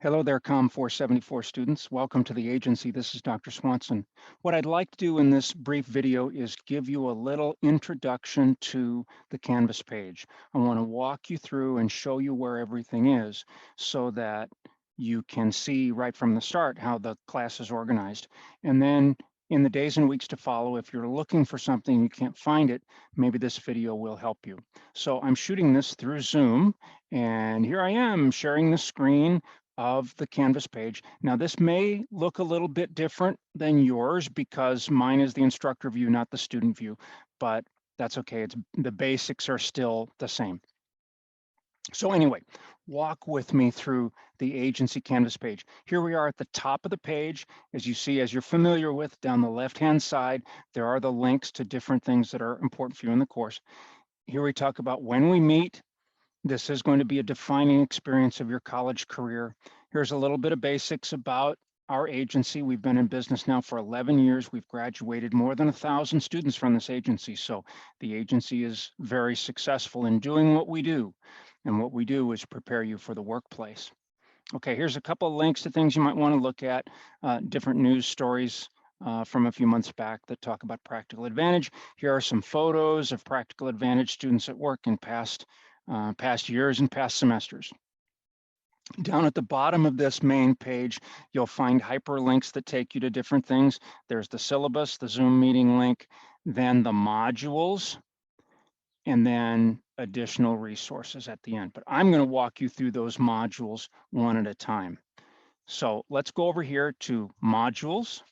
Hello there, COMM 474 students. Welcome to the agency. This is Dr. Swanson. What I'd like to do in this brief video is give you a little introduction to the Canvas page. I want to walk you through and show you where everything is so that you can see right from the start how the class is organized. And then in the days and weeks to follow, if you're looking for something and you can't find it, maybe this video will help you. So I'm shooting this through Zoom, and here I am sharing the screen of the Canvas page. Now, this may look a little bit different than yours because mine is the instructor view, not the student view, but that's okay. The basics are still the same. So anyway, walk with me through the agency Canvas page. Here we are at the top of the page. As you see, as you're familiar with, down the left-hand side, there are the links to different things that are important for you in the course. Here we talk about when we meet. This is going to be a defining experience of your college career. Here's a little bit of basics about our agency. We've been in business now for 11 years. We've graduated more than 1,000 students from this agency. So the agency is very successful in doing what we do. And what we do is prepare you for the workplace. Okay, here's a couple of links to things you might want to look at, different news stories from a few months back that talk about Practical Advantage. Here are some photos of Practical Advantage students at work in past years and past semesters. Down at the bottom of this main page, you'll find hyperlinks that take you to different things. There's the syllabus, the Zoom meeting link, then the modules, and then additional resources at the end. But I'm going to walk you through those modules one at a time. So let's go over here to modules,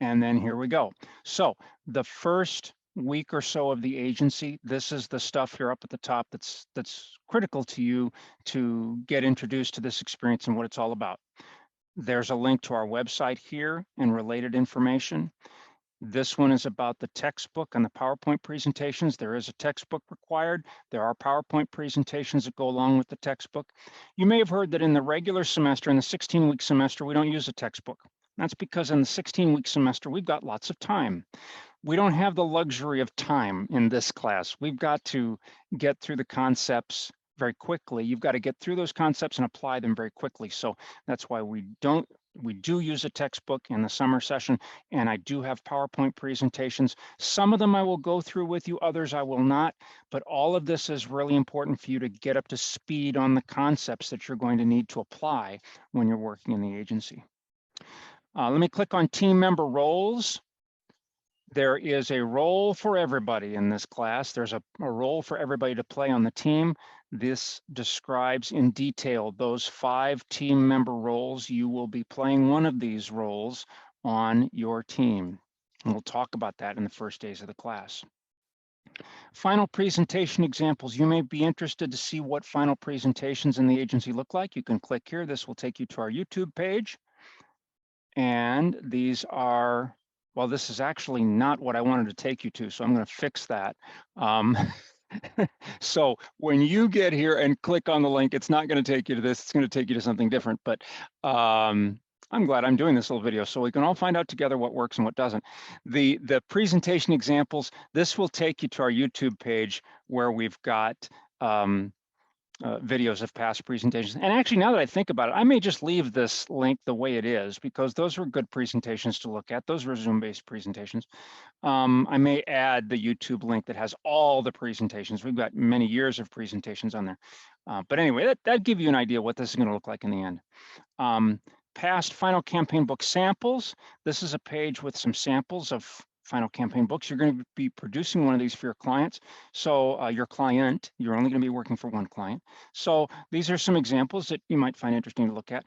and then here we go. So the first week or so of the agency, this is the stuff here up at the top that's critical to you to get introduced to this experience and what it's all about. There's a link to our website here and related information. This one is about the textbook and the PowerPoint presentations. There is a textbook required. There are PowerPoint presentations that go along with the textbook. You may have heard that in the regular semester, in the 16-week semester, we don't use a textbook. That's because in the 16-week semester, we've got lots of time. We don't have the luxury of time in this class. We've got to get through the concepts very quickly. You've got to get through those concepts and apply them very quickly. So that's why we do use a textbook in the summer session, and I do have PowerPoint presentations. Some of them I will go through with you, others I will not, but all of this is really important for you to get up to speed on the concepts that you're going to need to apply when you're working in the agency. Let me click on team member roles. There is a role for everybody in this class. There's a role for everybody to play on the team. This describes in detail those 5 team member roles. You will be playing one of these roles on your team. And we'll talk about that in the first days of the class. Final presentation examples. You may be interested to see what final presentations in the agency look like. You can click here. This will take you to our YouTube page. And these are, well, this is actually not what I wanted to take you to, so I'm going to fix that. So when you get here and click on the link, it's not going to take you to this. It's going to take you to something different. But I'm glad I'm doing this little video so we can all find out together what works and what doesn't. The presentation examples, this will take you to our YouTube page where we've got videos of past presentations. And actually, now that I think about it, I may just leave this link the way it is because those were good presentations to look at. Those were Zoom-based presentations. I may add the YouTube link that has all the presentations. We've got many years of presentations on there. But anyway, that'd give you an idea what this is going to look like in the end. Past final campaign book samples. This is a page with some samples of final campaign books. You're going to be producing one of these for your clients. So your client, you're only going to be working for one client. So these are some examples that you might find interesting to look at.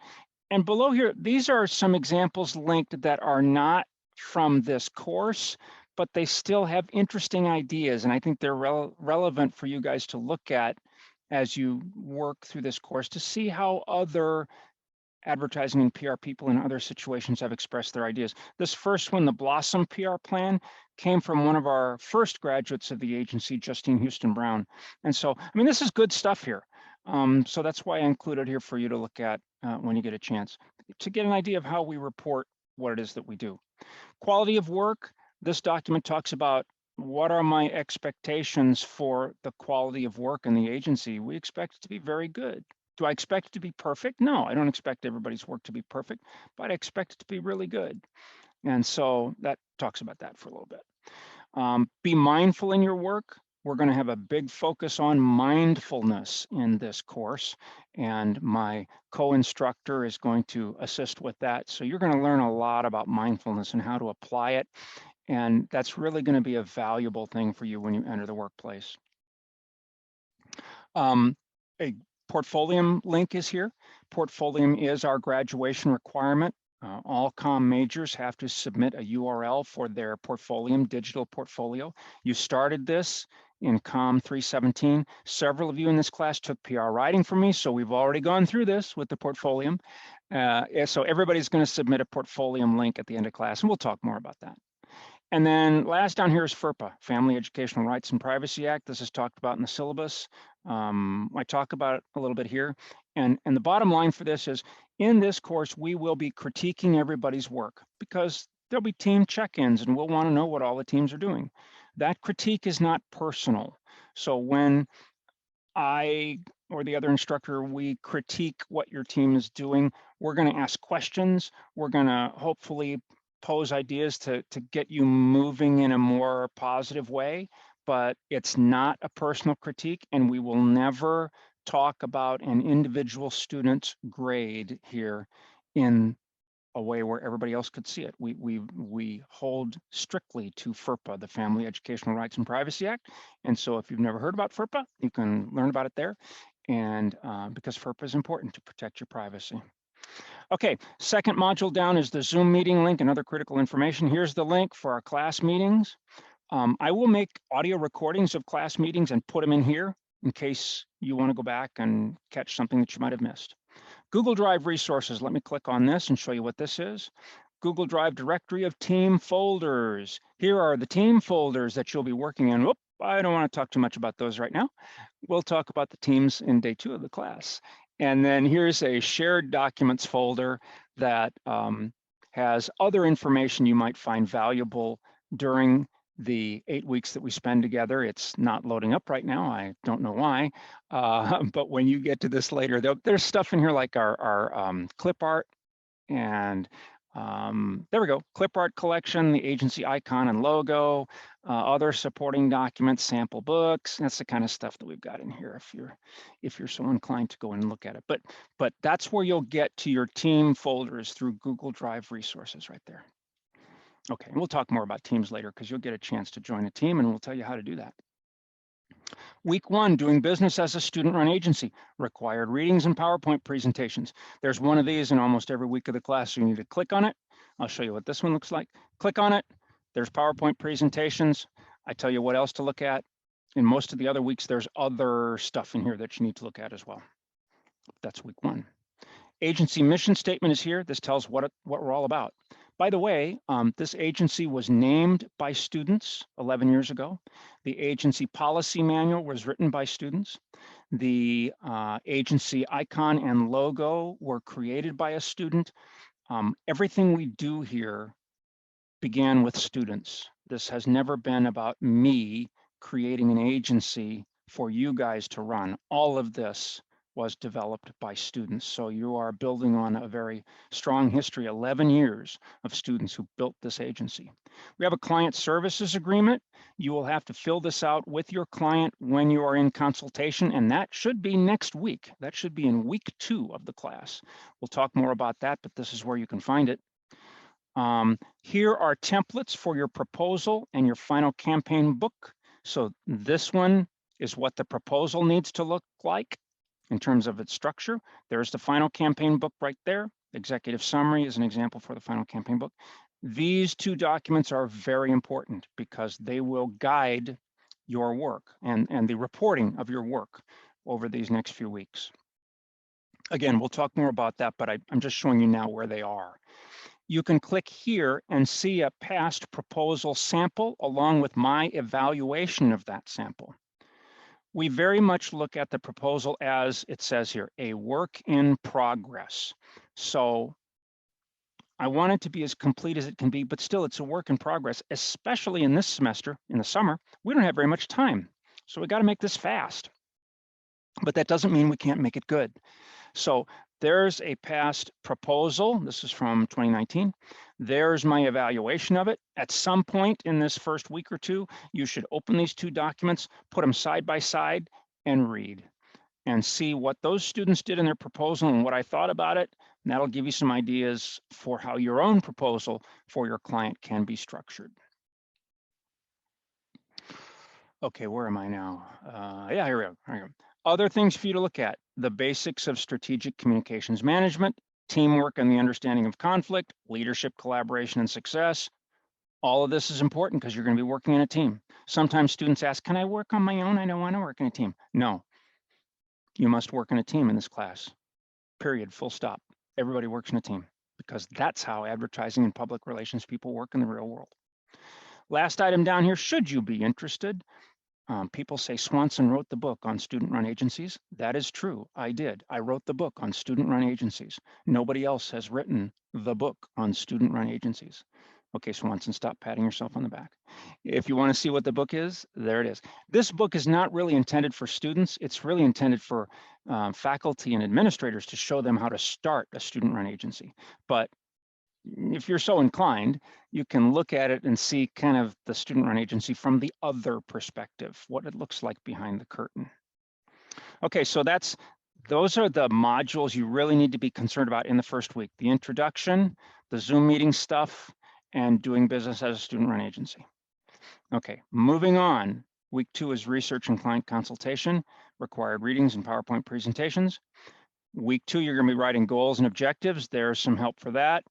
And below here, these are some examples linked that are not from this course, but they still have interesting ideas. And I think they're relevant for you guys to look at as you work through this course to see how other advertising and PR people in other situations have expressed their ideas. This first one, the Blossom PR plan, came from one of our first graduates of the agency, Justine Houston Brown. And so, I mean, this is good stuff here. So that's why I included here for you to look at when you get a chance, to get an idea of how we report what it is that we do. Quality of work, this document talks about what are my expectations for the quality of work in the agency. We expect it to be very good. Do I expect it to be perfect? No, I don't expect everybody's work to be perfect, but I expect it to be really good. And so that talks about that for a little bit. Be mindful in your work. We're going to have a big focus on mindfulness in this course, and my co-instructor is going to assist with that. So you're going to learn a lot about mindfulness and how to apply it, and that's really going to be a valuable thing for you when you enter the workplace. A Portfolium link is here. Portfolium is our graduation requirement. All COMM majors have to submit a URL for their Portfolium digital portfolio. You started this in COMM 317. Several of you in this class took PR writing from me, so we've already gone through this with the Portfolium. So everybody's going to submit a Portfolium link at the end of class, and we'll talk more about that. And then last down here is FERPA, Family Educational Rights and Privacy Act. This is talked about in the syllabus. I talk about it a little bit here. And the bottom line for this is, in this course, we will be critiquing everybody's work because there'll be team check-ins and we'll want to know what all the teams are doing. That critique is not personal. So when I or the other instructor, we critique what your team is doing, we're going to ask questions. We're going to hopefully pose ideas to get you moving in a more positive way, but it's not a personal critique, and we will never talk about an individual student's grade here in a way where everybody else could see it. We hold strictly to FERPA, the Family Educational Rights and Privacy Act. And so if you've never heard about FERPA, you can learn about it there. And because FERPA is important to protect your privacy. Okay, second module down is the Zoom meeting link and other critical information. Here's the link for our class meetings. I will make audio recordings of class meetings and put them in here in case you want to go back and catch something that you might have missed. Google Drive resources, let me click on this and show you what this is. Google Drive directory of team folders. Here are the team folders that you'll be working in. Whoop, I don't want to talk too much about those right now. We'll talk about the teams in day 2 of the class. And then here's a shared documents folder that has other information you might find valuable during the 8 weeks that we spend together. It's not loading up right now. I don't know why. But when you get to this later, there's stuff in here like our clip art, and there we go, clip art collection, the agency icon and logo, other supporting documents, sample books. That's the kind of stuff that we've got in here if you're so inclined to go and look at it. But that's where you'll get to your team folders through Google Drive resources right there. Okay, and we'll talk more about teams later because you'll get a chance to join a team and we'll tell you how to do that. Week 1, doing business as a student-run agency, required readings and PowerPoint presentations. There's one of these in almost every week of the class, so you need to click on it. I'll show you what this one looks like. Click on it. There's PowerPoint presentations. I tell you what else to look at. In most of the other weeks, there's other stuff in here that you need to look at as well. That's week 1. Agency mission statement is here. This tells what we're all about. By the way, this agency was named by students 11 years ago. The agency policy manual was written by students. The agency icon and logo were created by a student. Everything we do here began with students. This has never been about me creating an agency for you guys to run. All of this was developed by students. So you are building on a very strong history, 11 years of students who built this agency. We have a client services agreement. You will have to fill this out with your client when you are in consultation, and that should be next week. That should be in week 2 of the class. We'll talk more about that, but this is where you can find it. Here are templates for your proposal and your final campaign book. So this one is what the proposal needs to look like in terms of its structure. There's the final campaign book right there. Executive summary is an example for the final campaign book. These 2 documents are very important because they will guide your work and the reporting of your work over these next few weeks. Again, we'll talk more about that, but I'm just showing you now where they are. You can click here and see a past proposal sample along with my evaluation of that sample. We very much look at the proposal as it says here, a work in progress. So I want it to be as complete as it can be, but still it's a work in progress, especially in this semester, in the summer. We don't have very much time. So we got to make this fast. but that doesn't mean we can't make it good. So there's a past proposal. This is from 2019. There's my evaluation of it. At some point in this first week or two, you should open these two documents, put them side by side, and read and see what those students did in their proposal and what I thought about it. And that'll give you some ideas for how your own proposal for your client can be structured. Okay, where am I now? Yeah, here we go. Here we go. Other things for you to look at: the basics of strategic communications management, teamwork and the understanding of conflict, leadership, collaboration, and success. All of this is important because you're going to be working in a team. Sometimes students ask, can I work on my own? I don't want to work in a team. No, you must work in a team in this class. Period, full stop. Everybody works in a team because that's how advertising and public relations people work in the real world. Last item down here, should you be interested, people say Swanson wrote the book on student-run agencies. That is true. I did. I wrote the book on student-run agencies. Nobody else has written the book on student-run agencies. Okay, Swanson, stop patting yourself on the back. If you want to see what the book is, there it is. This book is not really intended for students. It's really intended for faculty and administrators to show them how to start a student-run agency. But if you're so inclined, you can look at it and see kind of the student-run agency from the other perspective, what it looks like behind the curtain. Okay, so those are the modules you really need to be concerned about in the first week: the introduction, the Zoom meeting stuff, and doing business as a student-run agency. Okay, moving on. Week 2 is research and client consultation, required readings and PowerPoint presentations. Week 2, you're going to be writing goals and objectives. There's some help for that.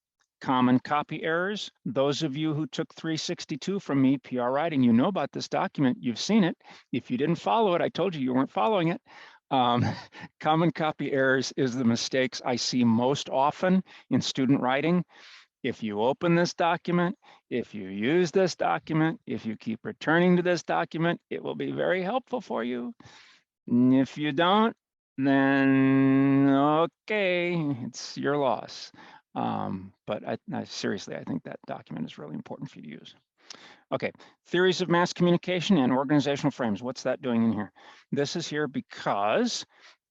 Common copy errors. Those of you who took 362 from me, PR writing, you know about this document. You've seen it. If you didn't follow it, I told you weren't following it. Common copy errors is the mistakes I see most often in student writing. If you open this document, if you use this document, if you keep returning to this document, it will be very helpful for you. And if you don't, then okay, it's your loss. But seriously, I think that document is really important for you to use. Okay, theories of mass communication and organizational frames. What's that doing in here? This is here because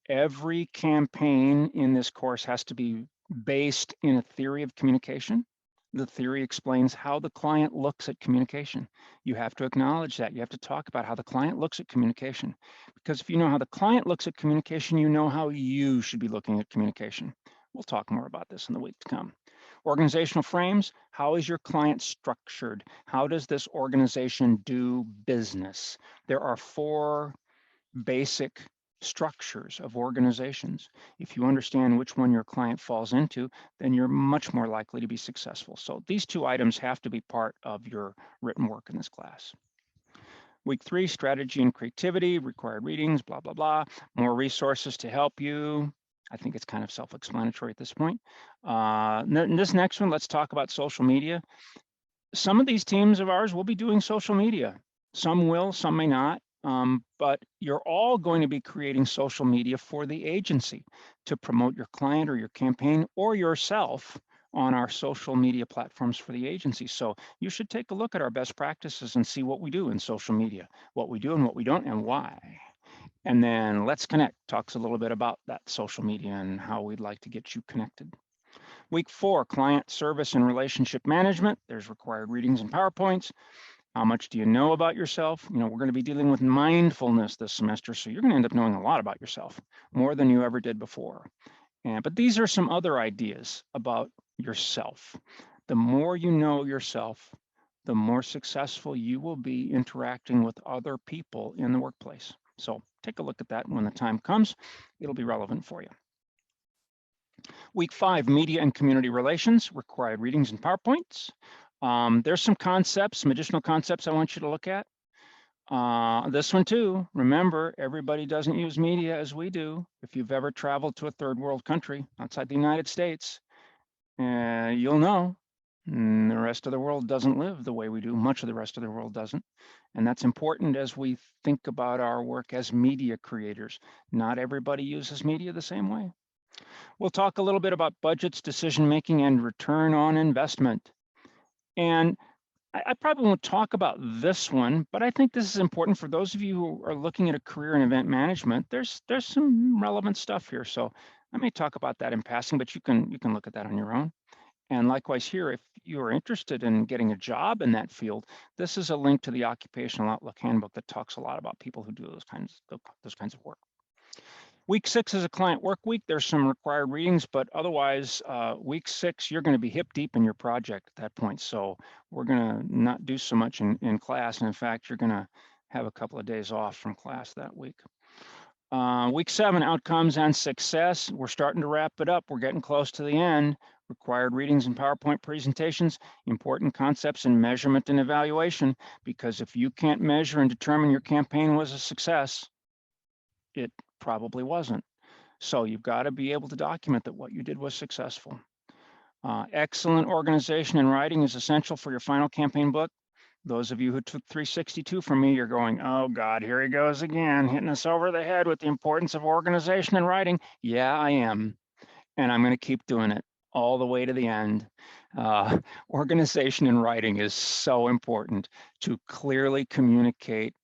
every campaign in this course has to be based in a theory of communication. The theory explains how the client looks at communication. You have to acknowledge that. You have to talk about how the client looks at communication. Because if you know how the client looks at communication, you know how you should be looking at communication. We'll talk more about this in the week to come. Organizational frames. How is your client structured? How does this organization do business? There are 4 basic structures of organizations. If you understand which one your client falls into, then you're much more likely to be successful. So these 2 items have to be part of your written work in this class. Week 3, strategy and creativity, required readings, blah, blah, blah. More resources to help you. I think it's kind of self-explanatory at this point. This next one, let's talk about social media. Some of these teams of ours will be doing social media. Some will, some may not. But you're all going to be creating social media for the agency to promote your client or your campaign or yourself on our social media platforms for the agency. So you should take a look at our best practices and see what we do in social media, what we do and what we don't, and why. And then Let's Connect talks a little bit about that social media and how we'd like to get you connected. Week 4, client service and relationship management. There's required readings and PowerPoints. How much do you know about yourself? We're going to be dealing with mindfulness this semester, so you're going to end up knowing a lot about yourself, more than you ever did before. But these are some other ideas about yourself. The more you know yourself, the more successful you will be interacting with other people in the workplace. So take a look at that when the time comes. It'll be relevant for you. Week 5, media and community relations, required readings and PowerPoints. There's some concepts, some additional concepts I want you to look at. This one too, remember, everybody doesn't use media as we do. If you've ever traveled to a third world country outside the United States, you'll know the rest of the world doesn't live the way we do. Much of the rest of the world doesn't. And that's important as we think about our work as media creators. Not everybody uses media the same way. We'll talk a little bit about budgets, decision-making, and return on investment. And I probably won't talk about this one, but I think this is important for those of you who are looking at a career in event management. There's some relevant stuff here, so I may talk about that in passing, but you can look at that on your own. And likewise here, if you are interested in getting a job in that field, this is a link to the Occupational Outlook Handbook that talks a lot about people who do those kinds of work. Week 6 is a client work week. There's some required readings, but otherwise, week 6, you're going to be hip deep in your project at that point. So we're going to not do so much in class. And in fact, you're going to have a couple of days off from class that week. Week 7, outcomes and success. We're starting to wrap it up. We're getting close to the end. Required readings and PowerPoint presentations, important concepts in measurement and evaluation, because if you can't measure and determine your campaign was a success, it probably wasn't. So you've got to be able to document that what you did was successful. Excellent organization and writing is essential for your final campaign book. Those of you who took 362 from me, you're going, oh God, here he goes again, hitting us over the head with the importance of organization and writing. Yeah, I am. And I'm going to keep doing it all the way to the end. Organization and writing is so important to clearly communicate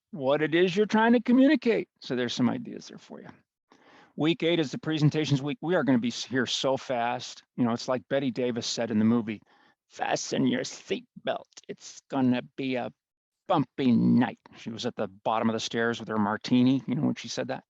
what it is you're trying to communicate. So there's some ideas there for you. Week 8 is the presentations week. We are going to be here so fast. You know, it's like Betty Davis said in the movie, fasten your seatbelt. It's going to be a bumpy night. She was at the bottom of the stairs with her martini, you know, when she said that.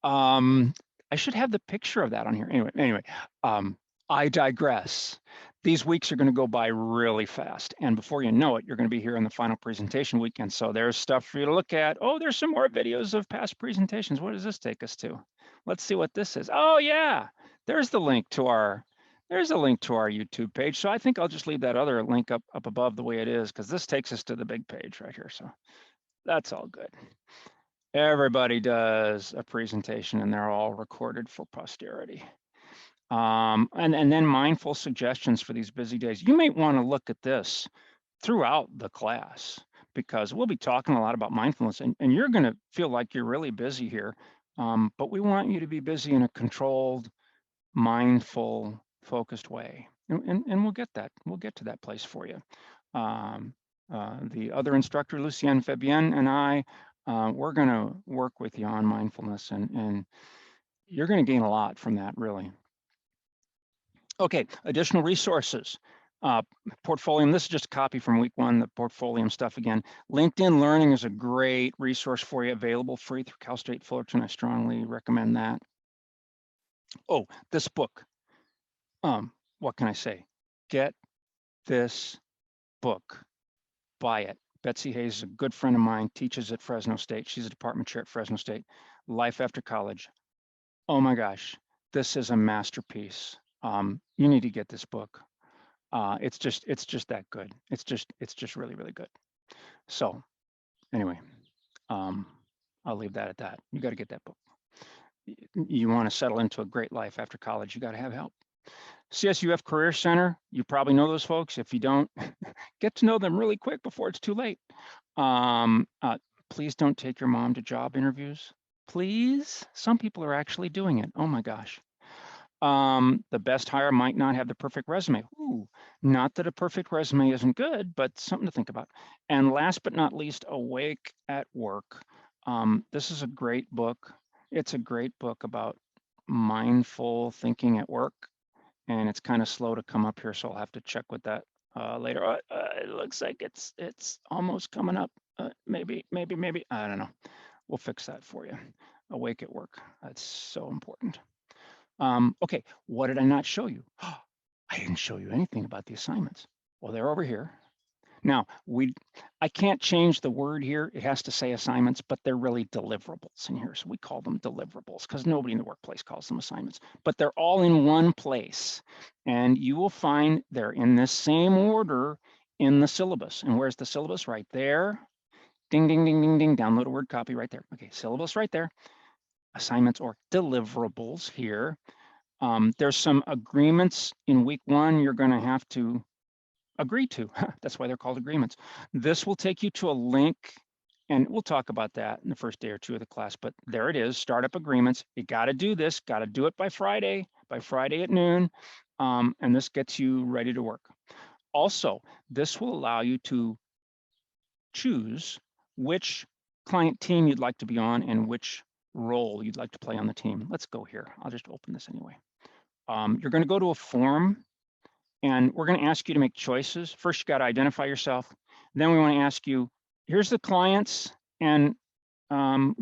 I should have the picture of that on here. Anyway, I digress. These weeks are going to go by really fast. And before you know it, you're going to be here on the final presentation weekend. So there's stuff for you to look at. Oh, there's some more videos of past presentations. What does this take us to? Let's see what this is. Oh yeah, there's the link to our, there's a link to our YouTube page. So I think I'll just leave that other link up above the way it is, because this takes us to the big page right here. So that's all good. Everybody does a presentation and they're all recorded for posterity. And then mindful suggestions for these busy days. You may want to look at this throughout the class, because we'll be talking a lot about mindfulness, and you're going to feel like you're really busy here. But we want you to be busy in a controlled, mindful, focused way. And we'll get that. We'll get to that place for you. The other instructor, Lucienne Fabienne, and I, we're going to work with you on mindfulness, and you're going to gain a lot from that, really. Okay, additional resources. Portfolio, this is just a copy from week 1, the Portfolio stuff again. LinkedIn Learning is a great resource for you, available free through Cal State Fullerton. I strongly recommend that. Oh, this book. What can I say? Get this book. Buy it. Betsy Hayes is a good friend of mine, teaches at Fresno State. She's a department chair at Fresno State. Life After College. Oh my gosh, this is a masterpiece. You need to get this book. It's just that good. It's just really, really good. So anyway, I'll leave that at that. You got to get that book. You want to settle into a great life after college, you got to have help. CSUF Career Center, you probably know those folks. If you don't, get to know them really quick before it's too late. Please don't take your mom to job interviews. Please. Some people are actually doing it. Oh my gosh. The best hire might not have the perfect resume. Ooh, not that a perfect resume isn't good, but something to think about. And last but not least, Awake at Work. This is a great book. It's a great book about mindful thinking at work, and it's kind of slow to come up here, so I'll have to check with that later. It looks like it's almost coming up. Maybe, I don't know. We'll fix that for you. Awake at Work. That's so important. Okay, what did I not show you? I didn't show you anything about the assignments. Well, they're over here. Now, I can't change the word here. It has to say assignments, but they're really deliverables in here. So we call them deliverables because nobody in the workplace calls them assignments, but they're all in one place. And you will find they're in this same order in the syllabus. And where's the syllabus? Right there. Ding, ding, ding, ding, ding. Download a word copy right there. Okay, syllabus right there. Assignments or deliverables here. There's some agreements in week 1 you're going to have to agree to. That's why they're called agreements. This will take you to a link, and we'll talk about that in the first day or 2 of the class, but there it is, startup agreements. You got to do this, got to do it by Friday at noon, and this gets you ready to work. Also, this will allow you to choose which client team you'd like to be on and which role you'd like to play on the team. Let's go here. I'll just open this anyway. You're going to go to a form, and we're going to ask you to make choices. First, you got to identify yourself. Then we want to ask you, here's the clients, and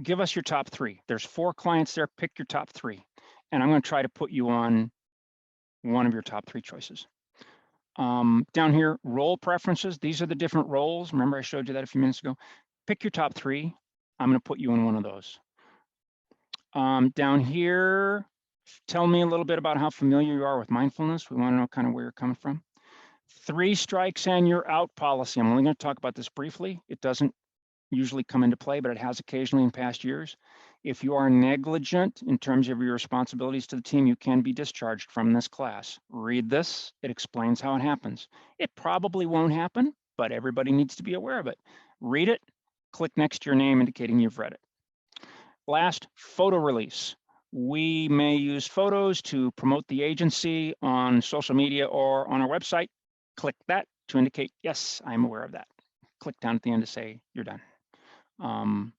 give us your top 3. There's 4 clients there. Pick your top 3. And I'm going to try to put you on one of your top 3 choices. Down here, role preferences. These are the different roles. Remember, I showed you that a few minutes ago. Pick your top 3. I'm going to put you in one of those. Down here, tell me a little bit about how familiar you are with mindfulness. We want to know kind of where you're coming from. 3 strikes and you're out policy. I'm only going to talk about this briefly. It doesn't usually come into play, but it has occasionally in past years. If you are negligent in terms of your responsibilities to the team, you can be discharged from this class. Read this. It explains how it happens. It probably won't happen, but everybody needs to be aware of it. Read it. Click next to your name indicating you've read it. Last, photo release. We may use photos to promote the agency on social media or on our website. Click that to indicate, yes, I'm aware of that. Click down at the end to say you're done.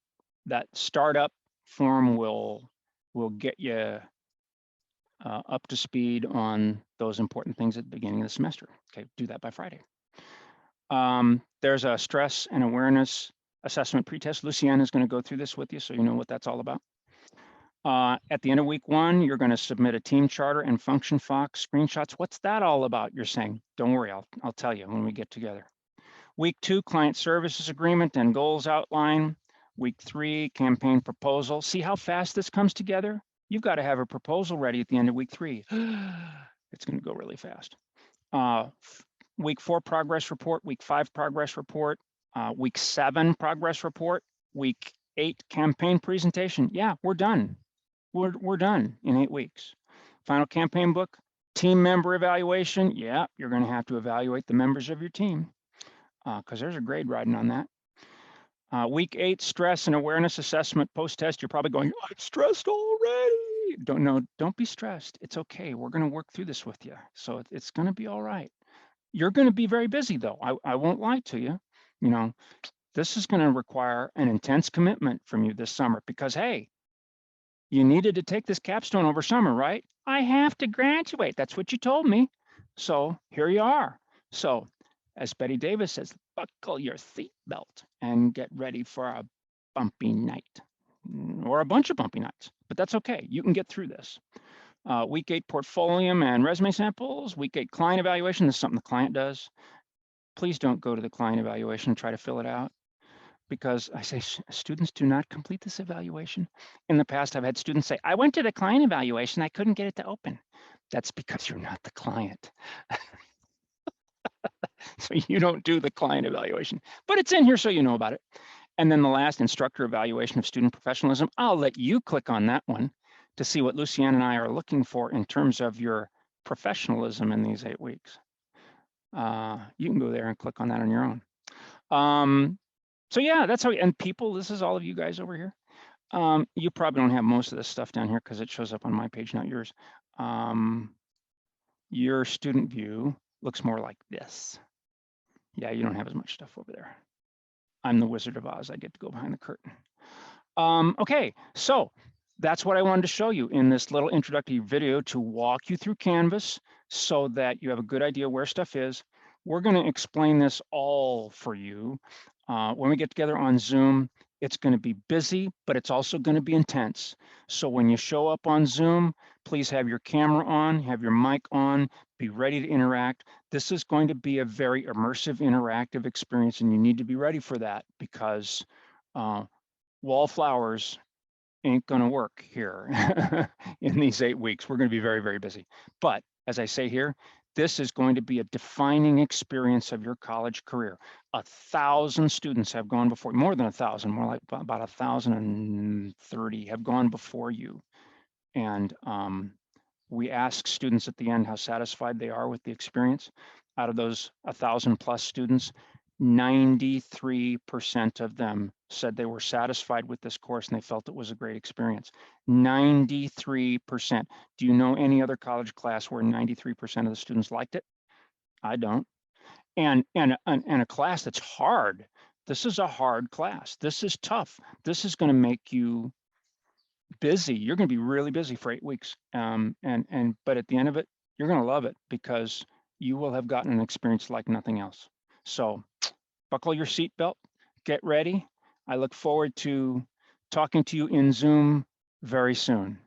That startup form will get you up to speed on those important things at the beginning of the semester. Okay, do that by Friday. There's a stress and awareness assessment pretest. Lucienne is going to go through this with you so you know what that's all about. At the end of week 1, you're going to submit a team charter and function Fox screenshots. What's that all about? You're saying, don't worry, I'll tell you when we get together. Week 2, client services agreement and goals outline. Week 3, campaign proposal. See how fast this comes together? You've got to have a proposal ready at the end of week 3. It's going to go really fast. Week 4, progress report. Week 5, progress report. Week 7, progress report. Week 8, campaign presentation. Yeah, we're done. We're done in 8 weeks. Final campaign book. Team member evaluation. Yeah, you're going to have to evaluate the members of your team because there's a grade riding on that. Week 8, stress and awareness assessment post-test. You're probably going, I'm stressed already. Don't be stressed. It's okay. We're going to work through this with you. So it's going to be all right. You're going to be very busy though. I won't lie to you. You know, this is going to require an intense commitment from you this summer because, hey, you needed to take this capstone over summer, right? I have to graduate. That's what you told me. So here you are. So as Betty Davis says, buckle your seatbelt and get ready for a bumpy night or a bunch of bumpy nights, but that's okay. You can get through this. Week 8 portfolio and resume samples. Week 8 client evaluation. This is something the client does. Please don't go to the client evaluation and try to fill it out because I say students do not complete this evaluation. In the past, I've had students say, I went to the client evaluation. I couldn't get it to open. That's because you're not the client. So you don't do the client evaluation, but it's in here so you know about it. And then the last, instructor evaluation of student professionalism. I'll let you click on that one to see what Lucienne and I are looking for in terms of your professionalism in these 8 weeks. You can go there and click on that on your own. So yeah, that's how, and people, this is all of you guys over here. You probably don't have most of this stuff down here because it shows up on my page, not yours. Your student view looks more like this. Yeah, you don't have as much stuff over there. I'm the Wizard of Oz. I get to go behind the curtain. Okay, so that's what I wanted to show you in this little introductory video to walk you through Canvas so that you have a good idea where stuff is. We're going to explain this all for you. When we get together on Zoom, it's going to be busy, but it's also going to be intense. So when you show up on Zoom, please have your camera on, have your mic on, be ready to interact. This is going to be a very immersive, interactive experience, and you need to be ready for that because wallflowers ain't going to work here in these 8 weeks. We're going to be very, very busy. But as I say here, this is going to be a defining experience of your college career. 1,000 students have gone before, more than 1,000, more like about 1,030 have gone before you. And we ask students at the end how satisfied they are with the experience. Out of those 1,000 plus students, 93% of them said they were satisfied with this course and they felt it was a great experience. 93%. Do you know any other college class where 93% of the students liked it? I don't. and a class that's hard. This is a hard class. This is tough. This is going to make you busy. You're going to be really busy for 8 weeks. But at the end of it, you're going to love it because you will have gotten an experience like nothing else. So buckle your seatbelt, get ready. I look forward to talking to you in Zoom very soon.